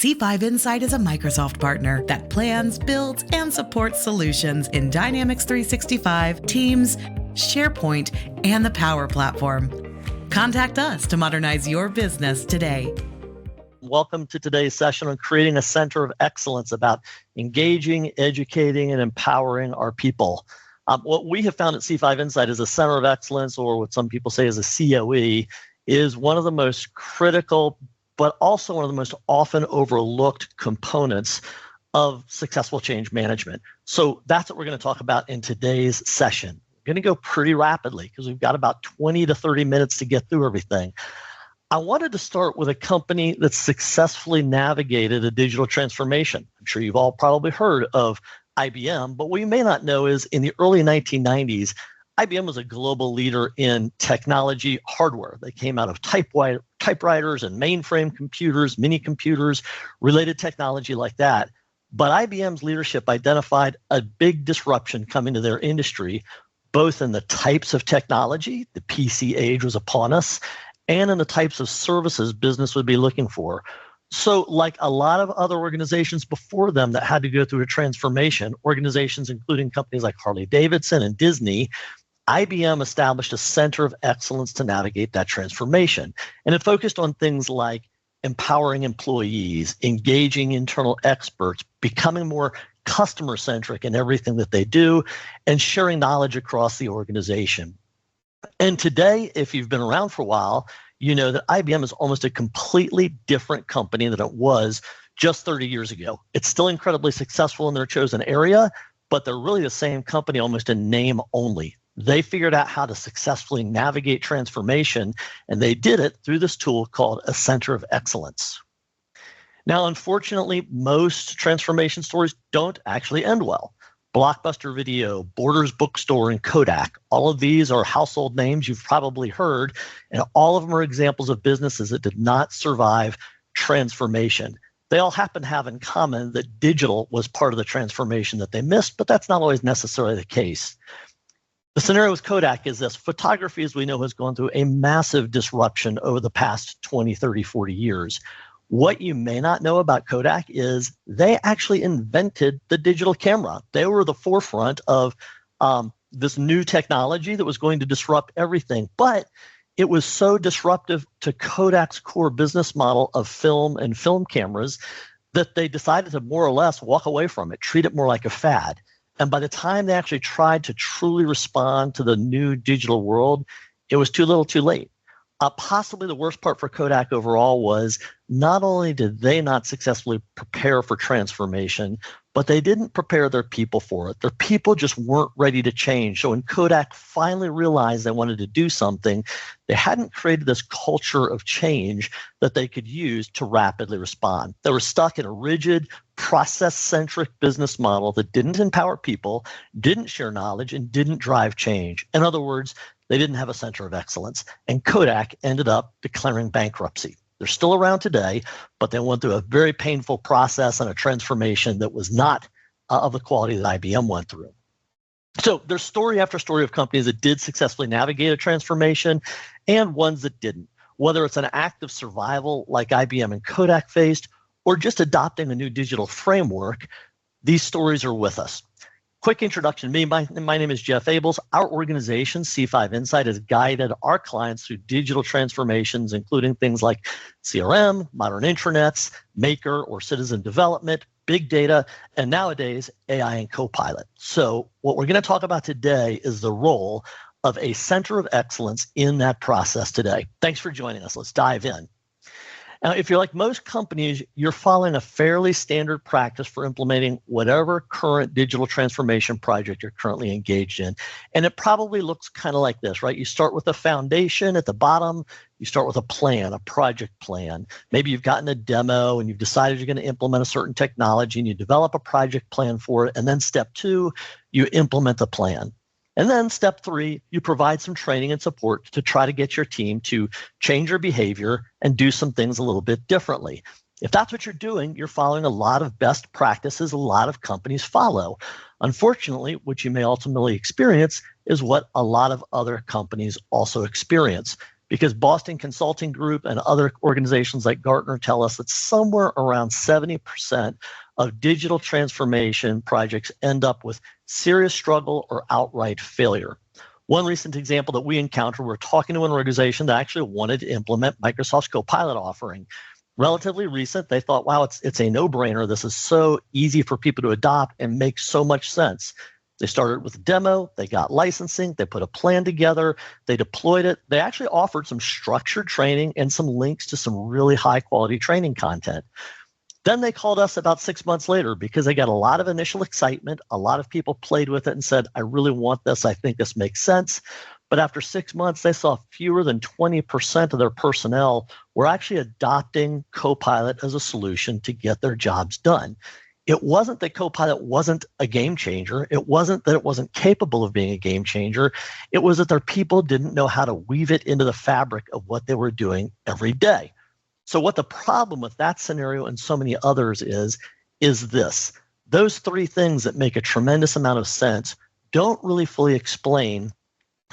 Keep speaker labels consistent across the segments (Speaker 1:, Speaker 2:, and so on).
Speaker 1: C5 Insight is a Microsoft partner that plans, builds, and supports solutions in Dynamics 365, Teams, SharePoint, and the Power Platform. Contact us to modernize your business today.
Speaker 2: Welcome to today's session on creating a center of excellence about engaging, educating, and empowering our people. What we have found at C5 Insight is a center of excellence, or what some people say is a CoE, is one of the most critical, but also one of the most often overlooked components of successful change management. So that's what we're going to talk about in today's session. We're going to go pretty rapidly because we've got about 20 to 30 minutes to get through everything. I wanted to start with a company that successfully navigated a digital transformation. I'm sure you've all probably heard of IBM, but what you may not know is in the early 1990s, IBM was a global leader in technology hardware. They came out of typewriters and mainframe computers, mini computers, related technology like that. But IBM's leadership identified a big disruption coming to their industry, both in the types of technology, the PC age was upon us, and in the types of services business would be looking for. So like a lot of other organizations before them that had to go through a transformation, organizations including companies like Harley-Davidson and Disney, IBM established a center of excellence to navigate that transformation. And it focused on things like empowering employees, engaging internal experts, becoming more customer-centric in everything that they do, and sharing knowledge across the organization. And today, if you've been around for a while, you know that IBM is almost a completely different company than it was just 30 years ago. It's still incredibly successful in their chosen area, but they're really the same company almost in name only. They figured out how to successfully navigate transformation, and they did it through this tool called a center of excellence. Now, unfortunately, most transformation stories don't actually end well. Blockbuster Video, Borders Bookstore, and Kodak, all of these are household names you've probably heard, and all of them are examples of businesses that did not survive transformation. They all happen to have in common that digital was part of the transformation that they missed, but that's not always necessarily the case. The scenario with Kodak is this. Photography, as we know, has gone through a massive disruption over the past 20, 30, 40 years. What you may not know about Kodak is they actually invented the digital camera. They were the forefront of this new technology that was going to disrupt everything. But it was so disruptive to Kodak's core business model of film and film cameras that they decided to more or less walk away from it, treat it more like a fad. And by the time they actually tried to truly respond to the new digital world, it was too little too late. Possibly the worst part for Kodak overall was not only did they not successfully prepare for transformation, but they didn't prepare their people for it. Their people just weren't ready to change. So when Kodak finally realized they wanted to do something, they hadn't created this culture of change that they could use to rapidly respond. They were stuck in a rigid, process-centric business model that didn't empower people, didn't share knowledge, and didn't drive change. In other words, they didn't have a center of excellence, and Kodak ended up declaring bankruptcy. They're still around today, but they went through a very painful process and a transformation that was not of the quality that IBM went through. So there's story after story of companies that did successfully navigate a transformation and ones that didn't, whether it's an act of survival like IBM and Kodak faced, or just adopting a new digital framework. These stories are with us. Quick introduction to me. My name is Geoff Ables. Our organization, C5 Insight, has guided our clients through digital transformations, including things like CRM, modern intranets, maker or citizen development, big data, and nowadays AI and Copilot. So what we're going to talk about today is the role of a center of excellence in that process today. Thanks for joining us. Let's dive in. Now, if you're like most companies, you're following a fairly standard practice for implementing whatever current digital transformation project you're currently engaged in. And it probably looks kind of like this, right? You start with a foundation at the bottom. You start with a plan, a project plan. Maybe you've gotten a demo and you've decided you're going to implement a certain technology and you develop a project plan for it. And then step 2, you implement the plan. And then step 3, you provide some training and support to try to get your team to change their behavior and do some things a little bit differently. If that's what you're doing, you're following a lot of best practices a lot of companies follow. Unfortunately, what you may ultimately experience is what a lot of other companies also experience, because Boston Consulting Group and other organizations like Gartner tell us that somewhere around 70% of digital transformation projects end up with serious struggle or outright failure. One recent example that we encountered, we're talking to an organization that actually wanted to implement Microsoft's Copilot offering. Relatively recent, they thought, wow, it's a no-brainer. This is so easy for people to adopt and makes so much sense. They started with a demo, they got licensing, they put a plan together, they deployed it. They actually offered some structured training and some links to some really high-quality training content. Then they called us about 6 months later because they got a lot of initial excitement. A lot of people played with it and said, I really want this. I think this makes sense. But after 6 months, they saw fewer than 20% of their personnel were actually adopting Copilot as a solution to get their jobs done. It wasn't that Copilot wasn't a game changer. It wasn't that it wasn't capable of being a game changer. It was that their people didn't know how to weave it into the fabric of what they were doing every day. So what the problem with that scenario and so many others is this. Those three things that make a tremendous amount of sense don't really fully explain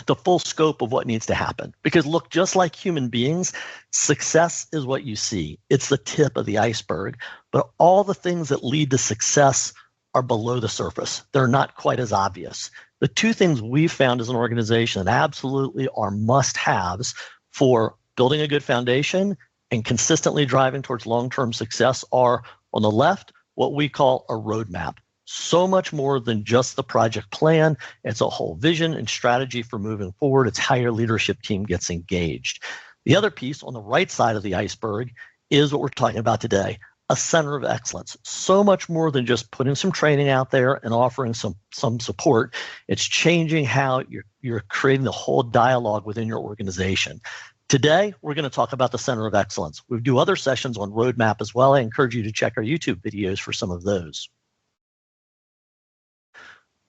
Speaker 2: the full scope of what needs to happen. Because look, just like human beings, success is what you see. It's the tip of the iceberg. But all the things that lead to success are below the surface. They're not quite as obvious. The two things we've found as an organization that absolutely are must-haves for building a good foundation and consistently driving towards long-term success are, on the left, what we call a roadmap. So much more than just the project plan. It's a whole vision and strategy for moving forward. It's how your leadership team gets engaged. The other piece on the right side of the iceberg is what we're talking about today, a center of excellence. So much more than just putting some training out there and offering some support. It's changing how you're creating the whole dialogue within your organization. Today, we're going to talk about the center of excellence. We do other sessions on roadmap as well. I encourage you to check our YouTube videos for some of those.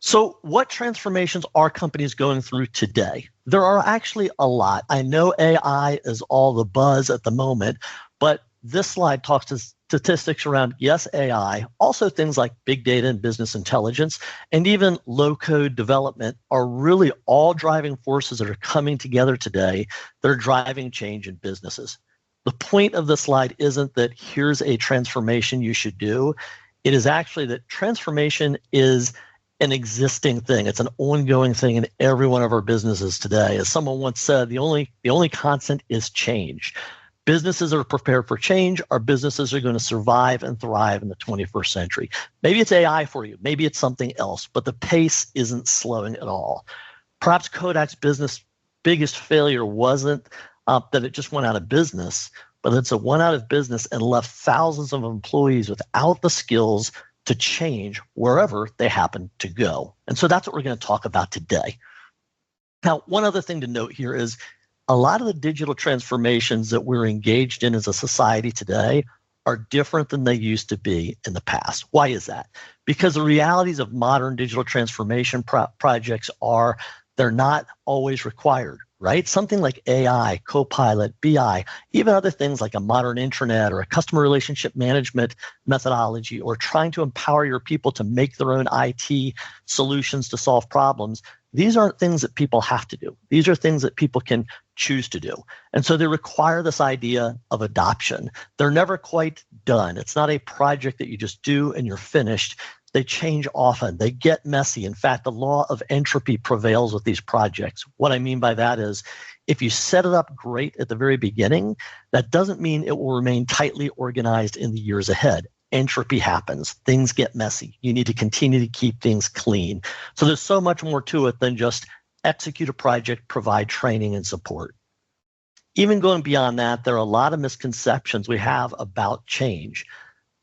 Speaker 2: So what transformations are companies going through today? There are actually a lot. I know AI is all the buzz at the moment, but this slide talks to statistics around, yes, AI, also things like big data and business intelligence, and even low-code development are really all driving forces that are coming together today that are driving change in businesses. The point of the slide isn't that here's a transformation you should do. It is actually that transformation is an existing thing. It's an ongoing thing in every one of our businesses today. As someone once said, the only constant is change. Businesses are prepared for change. Our businesses are going to survive and thrive in the 21st century. Maybe it's AI for you. Maybe it's something else, but the pace isn't slowing at all. Perhaps Kodak's biggest failure wasn't that it just went out of business, but it's it went out of business and left thousands of employees without the skills to change wherever they happen to go. And so that's what we're going to talk about today. Now, one other thing to note here is a lot of the digital transformations that we're engaged in as a society today are different than they used to be in the past. Why is that? Because the realities of modern digital transformation projects are they're not always required, right? Something like AI, Copilot, BI, even other things like a modern intranet or a customer relationship management methodology, or trying to empower your people to make their own IT solutions to solve problems. These aren't things that people have to do. These are things that people can choose to do. And so they require this idea of adoption. They're never quite done. It's not a project that you just do and you're finished. They change often. They get messy. In fact, the law of entropy prevails with these projects. What I mean by that is if you set it up great at the very beginning, that doesn't mean it will remain tightly organized in the years ahead. Entropy happens. Things get messy. You need to continue to keep things clean. So there's so much more to it than just execute a project, provide training and support. Even going beyond that, there are a lot of misconceptions we have about change.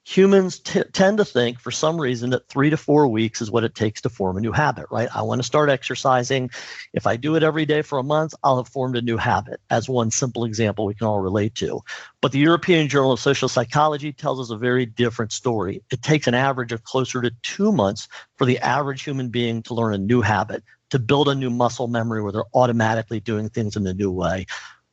Speaker 2: Humans tend to think, for some reason, that 3 to 4 weeks is what it takes to form a new habit, right? I want to start exercising. If I do it every day for a month, I'll have formed a new habit, as one simple example we can all relate to. But the European Journal of Social Psychology tells us a very different story. It takes an average of closer to 2 months for the average human being to learn a new habit, to build a new muscle memory where they're automatically doing things in a new way.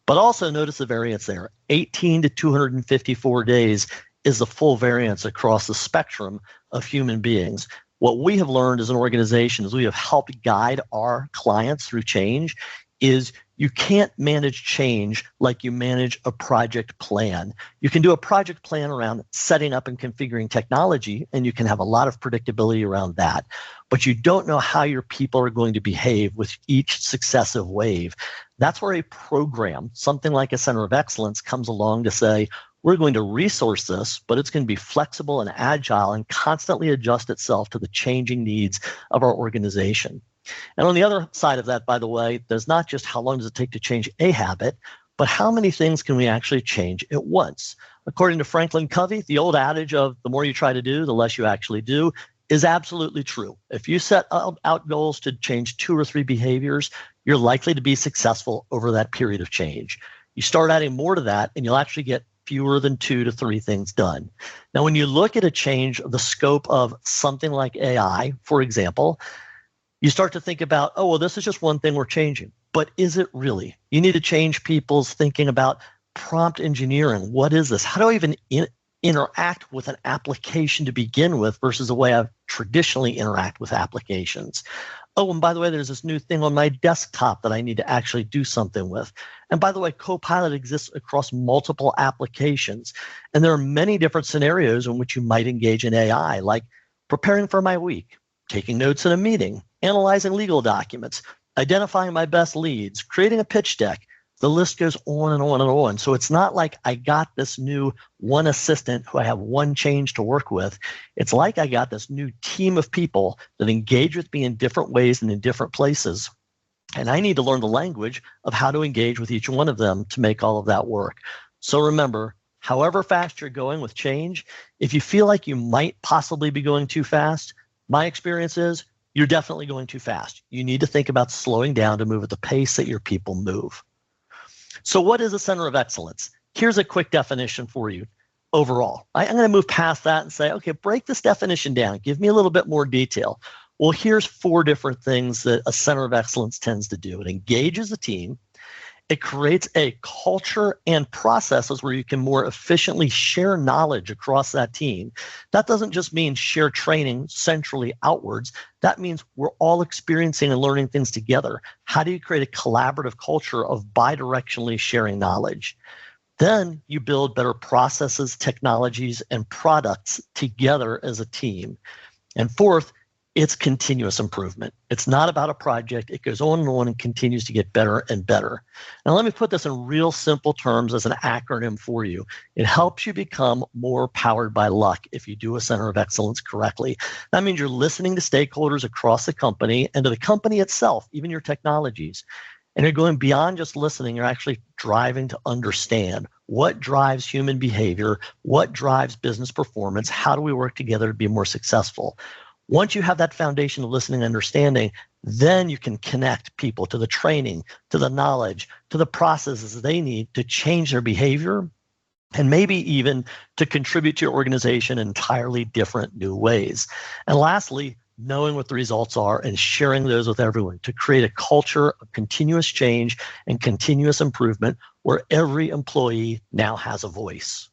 Speaker 2: But also notice the variance there. 18 to 254 days is the full variance across the spectrum of human beings. What we have learned as an organization is we have helped guide our clients through change. is you can't manage change like you manage a project plan. You can do a project plan around setting up and configuring technology, and you can have a lot of predictability around that. But you don't know how your people are going to behave with each successive wave. That's where a program, something like a center of excellence, comes along to say, we're going to resource this, but it's going to be flexible and agile and constantly adjust itself to the changing needs of our organization. And on the other side of that, by the way, there's not just how long does it take to change a habit, but how many things can we actually change at once? According to Franklin Covey, the old adage of the more you try to do, the less you actually do is absolutely true. If you set out goals to change 2 or 3 behaviors, you're likely to be successful over that period of change. You start adding more to that, and you'll actually get fewer than 2 to 3 things done. Now, when you look at a change of the scope of something like AI, for example, you start to think about, oh, well, this is just one thing we're changing. But is it really? You need to change people's thinking about prompt engineering. What is this? How do I even interact with an application to begin with versus the way I've traditionally interact with applications? Oh, and by the way, there's this new thing on my desktop that I need to actually do something with. And by the way, Copilot exists across multiple applications. And there are many different scenarios in which you might engage in AI, like preparing for my week, taking notes in a meeting, analyzing legal documents, identifying my best leads, creating a pitch deck. The list goes on and on and on. So it's not like I got this new one assistant who I have one change to work with. It's like I got this new team of people that engage with me in different ways and in different places. And I need to learn the language of how to engage with each one of them to make all of that work. So remember, however fast you're going with change, if you feel like you might possibly be going too fast, my experience is you're definitely going too fast. You need to think about slowing down to move at the pace that your people move. So what is a center of excellence? Here's a quick definition for you overall. I'm going to move past that and say, okay, break this definition down. Give me a little bit more detail. Well, here's 4 different things that a center of excellence tends to do. It engages a team. It creates a culture and processes where you can more efficiently share knowledge across that team. That doesn't just mean share training centrally outwards. That means we're all experiencing and learning things together. How do you create a collaborative culture of bidirectionally sharing knowledge? Then you build better processes, technologies, and products together as a team. And fourth, it's continuous improvement. It's not about a project. It goes on and continues to get better and better. Now, let me put this in real simple terms as an acronym for you. It helps you become more powered by luck if you do a center of excellence correctly. That means you're listening to stakeholders across the company and to the company itself, even your technologies. And you're going beyond just listening. You're actually driving to understand what drives human behavior, what drives business performance, how do we work together to be more successful. Once you have that foundation of listening and understanding, then you can connect people to the training, to the knowledge, to the processes they need to change their behavior, and maybe even to contribute to your organization in entirely different new ways. And lastly, knowing what the results are and sharing those with everyone to create a culture of continuous change and continuous improvement where every employee now has a voice.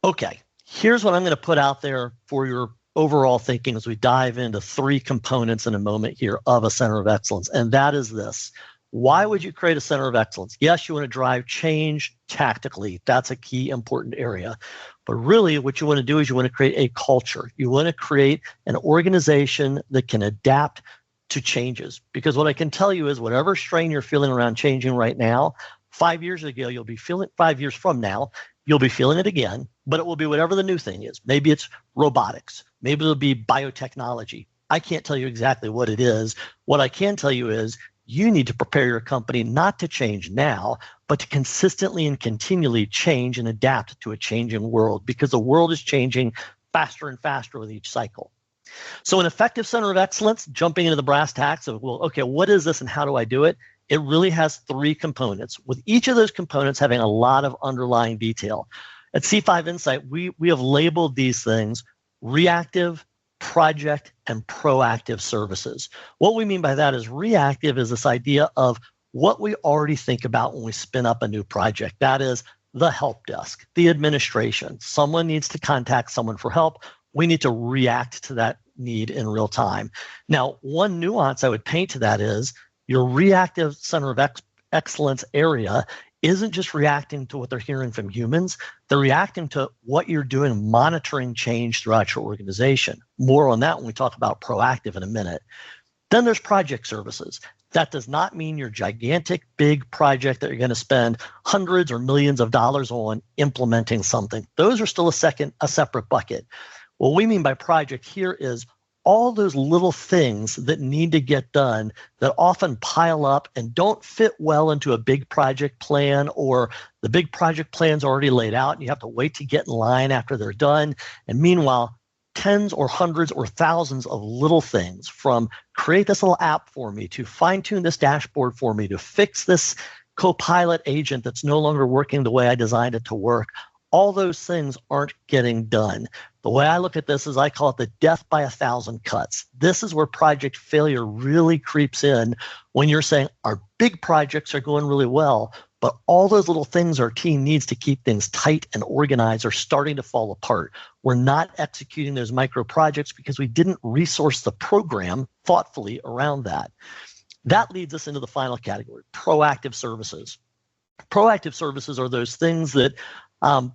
Speaker 2: Okay. Here's what I'm going to put out there for your overall thinking as we dive into 3 components in a moment here of a center of excellence. And that is this. Why would you create a center of excellence? Yes, you want to drive change tactically. That's a key important area. But really what you want to do is you want to create a culture. You want to create an organization that can adapt to changes. Because what I can tell you is whatever strain you're feeling around changing right now, 5 years ago, you'll be feeling 5 years from now, you'll be feeling it again, but it will be whatever the new thing is. Maybe it's robotics. Maybe it'll be biotechnology. I can't tell you exactly what it is. What I can tell you is you need to prepare your company not to change now, but to consistently and continually change and adapt to a changing world because the world is changing faster and faster with each cycle. So an effective center of excellence, jumping into the brass tacks of, well, okay, what is this and how do I do it? It really has 3 components, with each of those components having a lot of underlying detail. At C5 Insight, we have labeled these things reactive, project, and proactive services. What we mean by that is reactive is this idea of what we already think about when we spin up a new project. That is the help desk, the administration. Someone needs to contact someone for help. We need to react to that need in real time. Now, one nuance I would paint to that is your reactive center of excellence area isn't just reacting to what they're hearing from humans, they're reacting to what you're doing, monitoring change throughout your organization. More on that when we talk about proactive in a minute. Then there's project services. That does not mean your gigantic, big project that you're going to spend hundreds or millions of dollars on implementing something. Those are still a separate bucket. What we mean by project here is all those little things that need to get done that often pile up and don't fit well into a big project plan, or the big project plan's already laid out and you have to wait to get in line after they're done. And meanwhile, tens or hundreds or thousands of little things, from create this little app for me, to fine tune this dashboard for me, to fix this Copilot agent that's no longer working the way I designed it to work. All those things aren't getting done. The way I look at this is I call it the death by 1,000 cuts. This is where project failure really creeps in, when you're saying our big projects are going really well, but all those little things our team needs to keep things tight and organized are starting to fall apart. We're not executing those micro projects because we didn't resource the program thoughtfully around that. That leads us into the final category, proactive services. Proactive services are those things that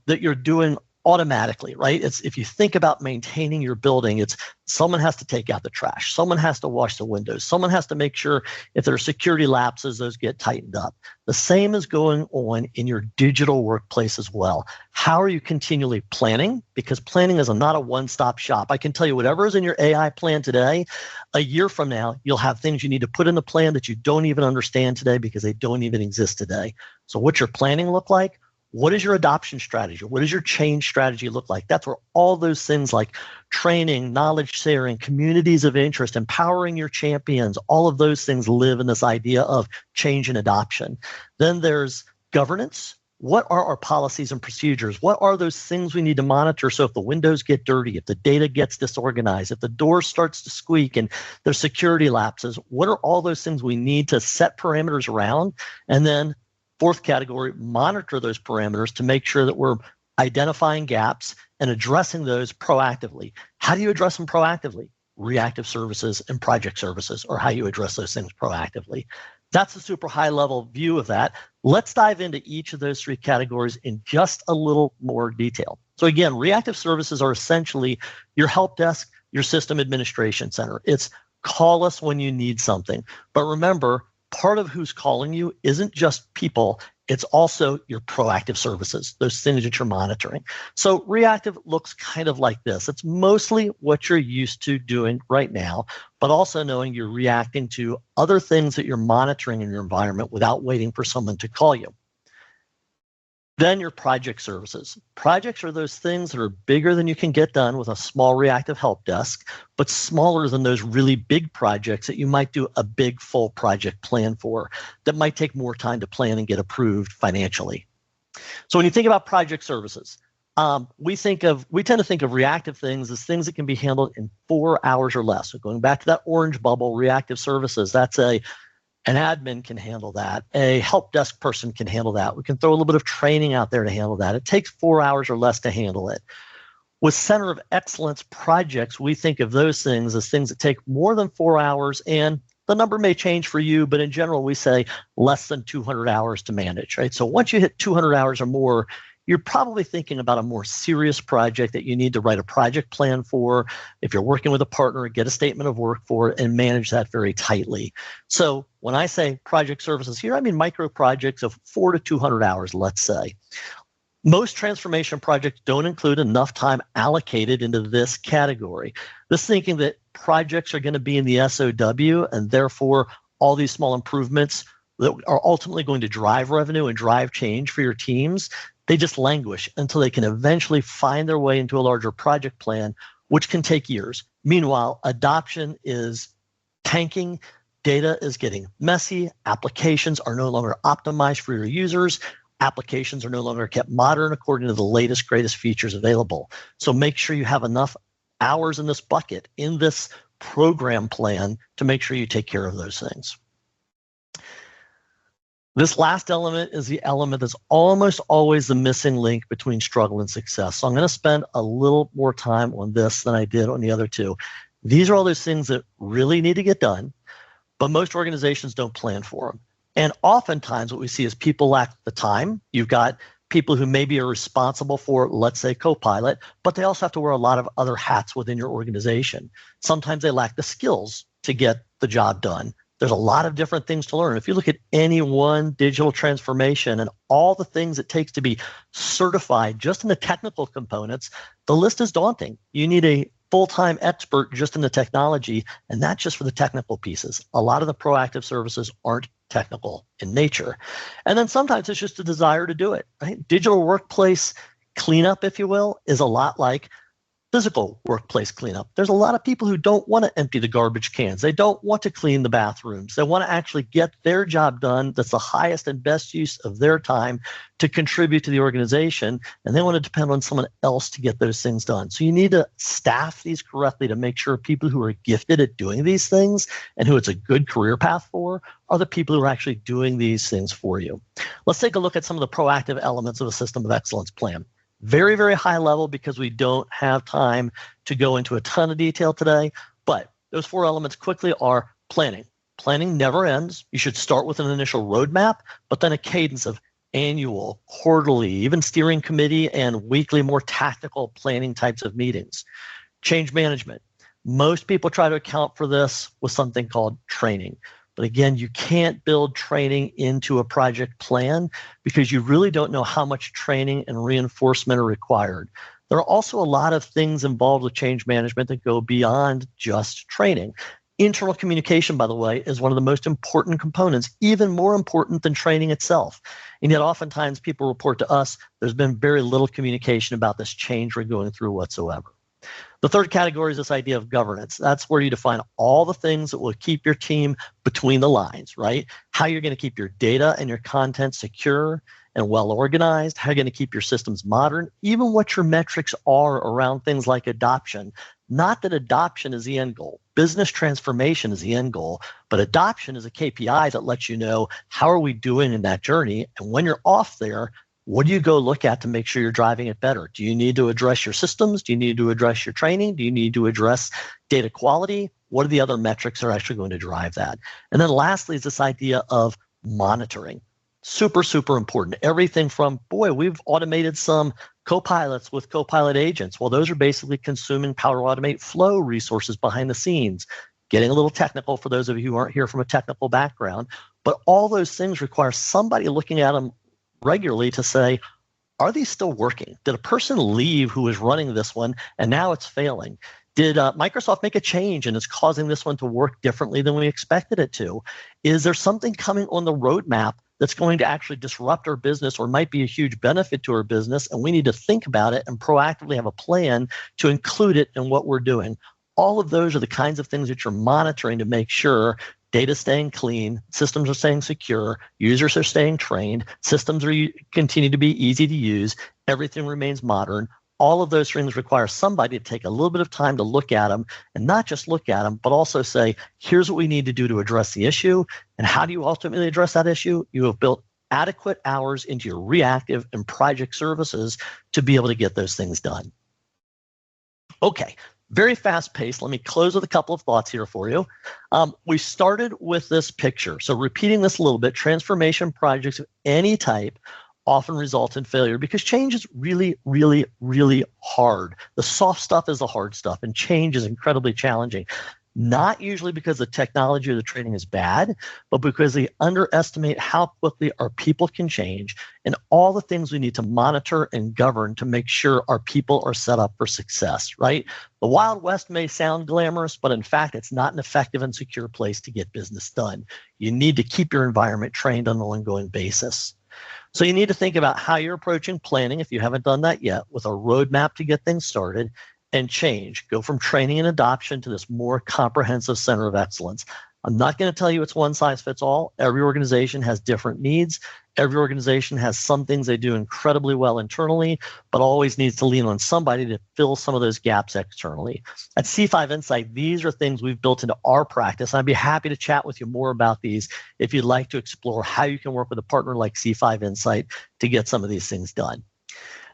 Speaker 2: you're doing automatically, right? It's, if you think about maintaining your building, it's someone has to take out the trash, someone has to wash the windows, someone has to make sure if there are security lapses, those get tightened up. The same is going on in your digital workplace as well. How are you continually planning? Because planning is not a one-stop shop. I can tell you whatever is in your AI plan today, a year from now, you'll have things you need to put in the plan that you don't even understand today because they don't even exist today. So what's your planning look like? What is your adoption strategy? What does your change strategy look like? That's where all those things like training, knowledge sharing, communities of interest, empowering your champions, all of those things live in this idea of change and adoption. Then there's governance. What are our policies and procedures? What are those things we need to monitor? So if the windows get dirty, if the data gets disorganized, if the door starts to squeak and there's security lapses, what are all those things we need to set parameters around? And then fourth category, monitor those parameters to make sure that we're identifying gaps and addressing those proactively. How do you address them proactively? Reactive services and project services are how you address those things proactively. That's a super high level view of that. Let's dive into each of those three categories in just a little more detail. So again, reactive services are essentially your help desk, your system administration center. It's call us when you need something. But remember, part of who's calling you isn't just people, it's also your proactive services, those things that you're monitoring. So reactive looks kind of like this. It's mostly what you're used to doing right now, but also knowing you're reacting to other things that you're monitoring in your environment without waiting for someone to call you. Then your project services. Projects are those things that are bigger than you can get done with a small reactive help desk, but smaller than those really big projects that you might do a big full project plan for that might take more time to plan and get approved financially. So when you think about project services, we tend to think of reactive things as things that can be handled in 4 hours or less. So going back to that orange bubble, reactive services, that's an admin can handle that. A help desk person can handle that. We can throw a little bit of training out there to handle that. It takes 4 hours or less to handle it. With Center of Excellence projects, we think of those things as things that take more than 4 hours, and the number may change for you, but in general, we say less than 200 hours to manage, right? So once you hit 200 hours or more, you're probably thinking about a more serious project that you need to write a project plan for. If you're working with a partner, get a statement of work for it and manage that very tightly. So when I say project services here, I mean micro projects of 4 to 200 hours, let's say. Most transformation projects don't include enough time allocated into this category. This thinking that projects are going to be in the SOW and therefore all these small improvements that are ultimately going to drive revenue and drive change for your teams, they just languish until they can eventually find their way into a larger project plan, which can take years. Meanwhile, adoption is tanking, data is getting messy, applications are no longer optimized for your users, applications are no longer kept modern according to the latest, greatest features available. So make sure you have enough hours in this bucket, in this program plan, to make sure you take care of those things. This last element is the element that's almost always the missing link between struggle and success. So I'm going to spend a little more time on this than I did on the other two. These are all those things that really need to get done, but most organizations don't plan for them. And oftentimes what we see is people lack the time. You've got people who maybe are responsible for, let's say, co-pilot, but they also have to wear a lot of other hats within your organization. Sometimes they lack the skills to get the job done. There's a lot of different things to learn. If you look at any one digital transformation and all the things it takes to be certified just in the technical components, the list is daunting. You need a full-time expert just in the technology, and that's just for the technical pieces. A lot of the proactive services aren't technical in nature. And then sometimes it's just a desire to do it, right? Digital workplace cleanup, if you will, is a lot like physical workplace cleanup. There's a lot of people who don't want to empty the garbage cans. They don't want to clean the bathrooms. They want to actually get their job done. That's the highest and best use of their time to contribute to the organization. And they want to depend on someone else to get those things done. So you need to staff these correctly to make sure people who are gifted at doing these things and who it's a good career path for are the people who are actually doing these things for you. Let's take a look at some of the proactive elements of a system of excellence plan. Very, very high level because we don't have time to go into a ton of detail today. But those 4 elements quickly are planning. Planning never ends. You should start with an initial roadmap, but then a cadence of annual, quarterly, even steering committee and weekly, more tactical planning types of meetings. Change management. Most people try to account for this with something called training. But again, you can't build training into a project plan because you really don't know how much training and reinforcement are required. There are also a lot of things involved with change management that go beyond just training. Internal communication, by the way, is one of the most important components, even more important than training itself. And yet oftentimes people report to us there's been very little communication about this change we're going through whatsoever. The third category is this idea of governance. That's where you define all the things that will keep your team between the lines, right? How you're going to keep your data and your content secure and well organized, how you're going to keep your systems modern, even what your metrics are around things like adoption. Not that adoption is the end goal. Business transformation is the end goal, but adoption is a KPI that lets you know how are we doing in that journey. And when you're off there, what do you go look at to make sure you're driving it better? Do you need to address your systems? Do you need to address your training? Do you need to address data quality? What are the other metrics that are actually going to drive that? And then lastly is this idea of monitoring. Super, super important. Everything from, boy, we've automated some co-pilots with co-pilot agents. Well, those are basically consuming Power Automate Flow resources behind the scenes. Getting a little technical for those of you who aren't here from a technical background. But all those things require somebody looking at them regularly to say, are these still working? Did a person leave who was running this one and now it's failing? Did Microsoft make a change and it's causing this one to work differently than we expected it to? Is there something coming on the roadmap that's going to actually disrupt our business or might be a huge benefit to our business? And we need to think about it and proactively have a plan to include it in what we're doing. All of those are the kinds of things that you're monitoring to make sure data staying clean, systems are staying secure, users are staying trained, systems are continue to be easy to use, everything remains modern. All of those things require somebody to take a little bit of time to look at them, and not just look at them, but also say, here's what we need to do to address the issue. And how do you ultimately address that issue? You have built adequate hours into your reactive and project services to be able to get those things done. Okay. Very fast paced. Let me close with a couple of thoughts here for you. We started with this picture. So repeating this a little bit, transformation projects of any type often result in failure because change is really, really, really hard. The soft stuff is the hard stuff, and change is incredibly challenging. Not usually because the technology or the training is bad, but because they underestimate how quickly our people can change and all the things we need to monitor and govern to make sure our people are set up for success, right? The Wild West may sound glamorous, but in fact, it's not an effective and secure place to get business done. You need to keep your environment trained on an ongoing basis. So you need to think about how you're approaching planning, if you haven't done that yet, with a roadmap to get things started, and change. Go from training and adoption to this more comprehensive center of excellence. I'm not going to tell you it's one size fits all. Every organization has different needs. Every organization has some things they do incredibly well internally, but always needs to lean on somebody to fill some of those gaps externally. At C5 Insight, these are things we've built into our practice. I'd be happy to chat with you more about these if you'd like to explore how you can work with a partner like C5 Insight to get some of these things done.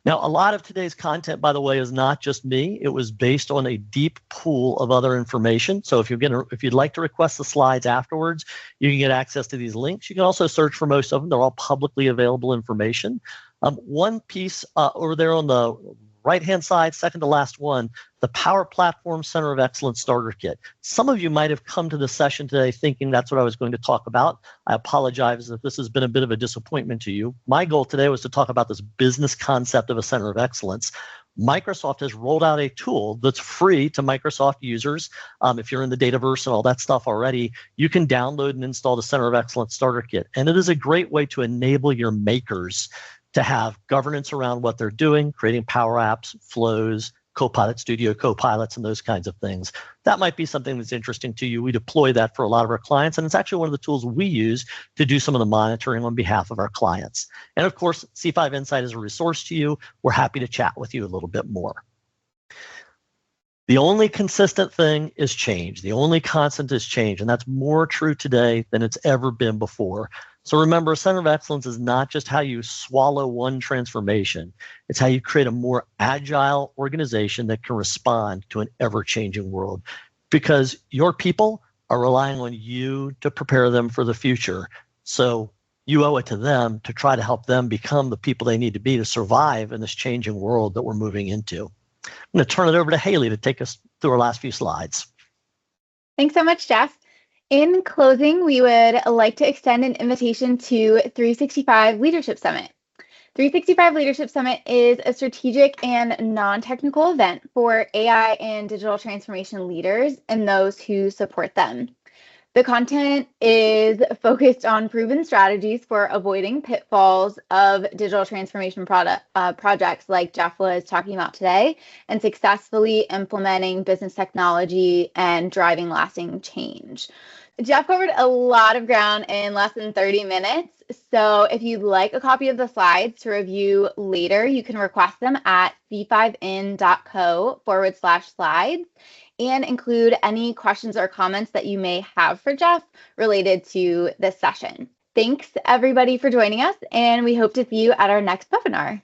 Speaker 2: Now, a lot of today's content, by the way, is not just me. It was based on a deep pool of other information. So if you'd like to request the slides afterwards, you can get access to these links. You can also search for most of them. They're all publicly available information. One piece over there on the right-hand side, second to last one, the Power Platform Center of Excellence Starter Kit. Some of you might have come to the session today thinking that's what I was going to talk about. I apologize if this has been a bit of a disappointment to you. My goal today was to talk about this business concept of a center of excellence. Microsoft has rolled out a tool that's free to Microsoft users. If you're in the Dataverse and all that stuff already, you can download and install the Center of Excellence Starter Kit. And it is a great way to enable your makers to have governance around what they're doing, creating Power Apps, flows, Copilot Studio, Copilots, and those kinds of things. That might be something that's interesting to you. We deploy that for a lot of our clients, and it's actually one of the tools we use to do some of the monitoring on behalf of our clients. And of course, C5 Insight is a resource to you. We're happy to chat with you a little bit more. The only consistent thing is change. The only constant is change, and that's more true today than it's ever been before. So remember, a center of excellence is not just how you swallow one transformation. It's how you create a more agile organization that can respond to an ever-changing world, because your people are relying on you to prepare them for the future. So you owe it to them to try to help them become the people they need to be to survive in this changing world that we're moving into. I'm going to turn it over to Haley to take us through our last few slides.
Speaker 3: Thanks so much, Geoff. In closing, we would like to extend an invitation to 365 Leadership Summit. 365 Leadership Summit is a strategic and non-technical event for AI and digital transformation leaders and those who support them. The content is focused on proven strategies for avoiding pitfalls of digital transformation projects like Geoff was talking about today, and successfully implementing business technology and driving lasting change. Geoff covered a lot of ground in less than 30 minutes. So if you'd like a copy of the slides to review later, you can request them at c5in.co/slides. And include any questions or comments that you may have for Geoff related to this session. Thanks everybody for joining us, and we hope to see you at our next webinar.